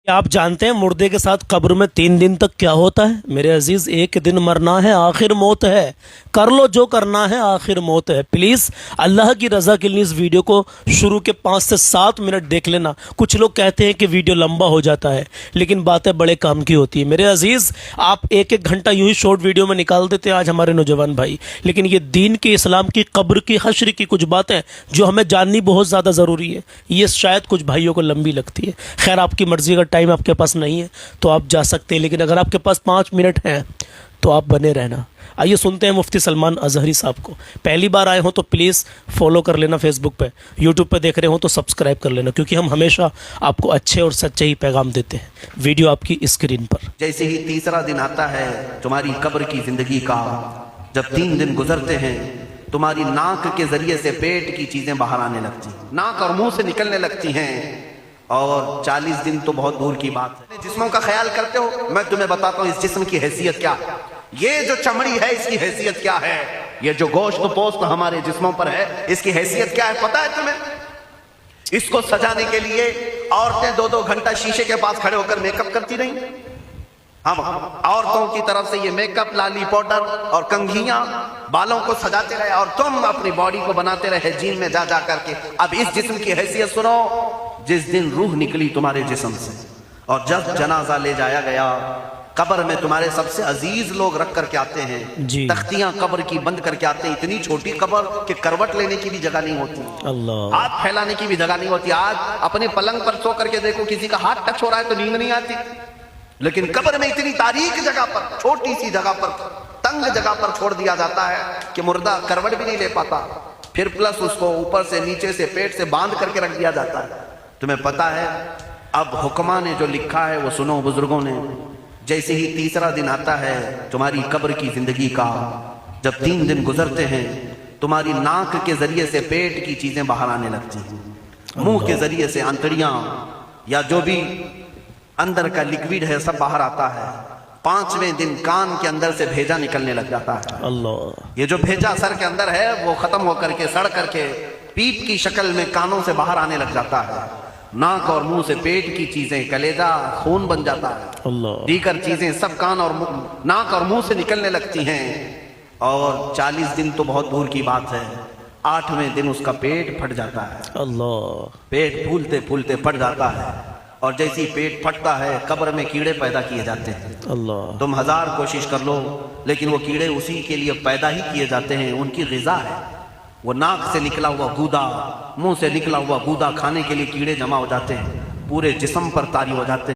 क्या आप जानते हैं मुर्दे के साथ कब्र में 3 दिन तक क्या होता है? मेरे अजीज, एक दिन मरना है, आखिर मौत है। कर लो जो करना है, आखिर मौत है। प्लीज़ अल्लाह की रज़ा के लिए इस वीडियो को शुरू के 5 से 7 मिनट देख लेना। कुछ लोग कहते हैं कि वीडियो लंबा हो जाता है, लेकिन बातें बड़े काम की होती है। मेरे अजीज़, आप एक एक घंटा यूं ही शॉर्ट वीडियो में निकाल देते हैं आज हमारे नौजवान भाई, लेकिन ये दीन की, इस्लाम की, कब्र की, हश्र की कुछ बातें जो हमें जाननी बहुत ज़्यादा ज़रूरी है, ये शायद कुछ भाइयों को लंबी लगती है। खैर, आपकी मर्ज़ी का टाइम आपके पास नहीं है तो आप जा सकते हैं, लेकिन अगर आपके पास 5 मिनट हैं तो आप बने रहना। आइए सुनते हैं मुफ्ती सलमान अजहरी साहब को। पहली बार आए हो तो प्लीज़ फॉलो कर लेना फेसबुक पे, यूट्यूब पे देख रहे हो तो सब्सक्राइब कर लेना, क्योंकि हम हमेशा आपको अच्छे और सच्चे ही पैगाम देते हैं। वीडियो आपकी स्क्रीन पर। जैसे ही तीसरा दिन आता है तुम्हारी कब्र की जिंदगी का, जब 3 दिन गुजरते हैं, तुम्हारी नाक के जरिए से पेट की चीजें बाहर आने लगती हैं, नाक और मुंह से निकलने लगती हैं, और 40 दिन तो बहुत दूर की बात है। जिस्मों का ख्याल करते हो? मैं तुम्हें बताता हूँ इस जिस्म की हैसियत क्या है। ये जो चमड़ी है इसकी हैसियत क्या है, ये जो गोश्त पोस्त हमारे जिस्मों पर है इसकी हैसियत क्या है पता है तुम्हें? इसको सजाने के लिए औरतें 2-2 घंटा शीशे के पास खड़े होकर मेकअप करती रही। हम औरतों की तरफ से ये मेकअप, लाली पाउडर और कंघियां बालों को सजाते रहे, और तुम अपनी बॉडी को बनाते रहे जिम में जा जा करके। अब इस जिस्म की हैसियत सुनो। जिस दिन रूह निकली तुम्हारे जिस्म से और जब जनाजा ले जाया गया, कब्र में तुम्हारे सबसे अजीज लोग रख करके आते हैं, तख्तियां कब्र की बंद करके आते हैं। इतनी छोटी कब्र कि करवट लेने की भी जगह नहीं होती, हाथ फैलाने की भी जगह नहीं होती। आज अपने पलंग पर सो करके देखो, किसी का हाथ टच हो रहा है तो नींद नहीं आती, लेकिन कब्र में इतनी तारीक जगह पर, छोटी सी जगह पर, तंग जगह पर छोड़ दिया जाता है कि मुर्दा करवट भी नहीं ले पाता। फिर प्लस उसको ऊपर से, नीचे से, पेट से बांध करके रख दिया जाता है। तुम्हें पता है अब हुक्मा ने जो लिखा है वो सुनो बुजुर्गों ने। जैसे ही तीसरा दिन आता है तुम्हारी कब्र की जिंदगी का, जब 3 दिन गुजरते हैं, तुम्हारी नाक के जरिए से पेट की चीजें बाहर आने लगती हैं, मुंह के जरिए से आंतड़ियां या जो भी अंदर का लिक्विड है सब बाहर आता है। 5वें दिन कान के अंदर से भेजा निकलने लग जाता है। अल्लाह, ये जो भेजा सर के अंदर है वो खत्म होकर के, सड़ करके पीप की शक्ल में कानों से बाहर आने लग जाता है। नाक और मुंह से पेट की चीजें, कलेजा, खून बन जाता है, दीगर चीजें सब कान और नाक और मुंह से निकलने लगती हैं। और 40 दिन तो बहुत दूर की बात है, 8वें दिन उसका पेट फट जाता है। अल्लाह, पेट फूलते फूलते फट जाता है, और जैसे ही पेट फटता है कब्र में कीड़े पैदा किए जाते हैं। अल्लाह, तुम 1000 कोशिश कर लो लेकिन वो कीड़े उसी के लिए पैदा ही किए जाते हैं, उनकी ग़िज़ा है। वो नाक से निकला हुआ गूदा, मुंह से निकला हुआ गूदा खाने के लिए कीड़े जमा हो जाते हैं, पूरे जिस्म पर तारी हो जाते हैं।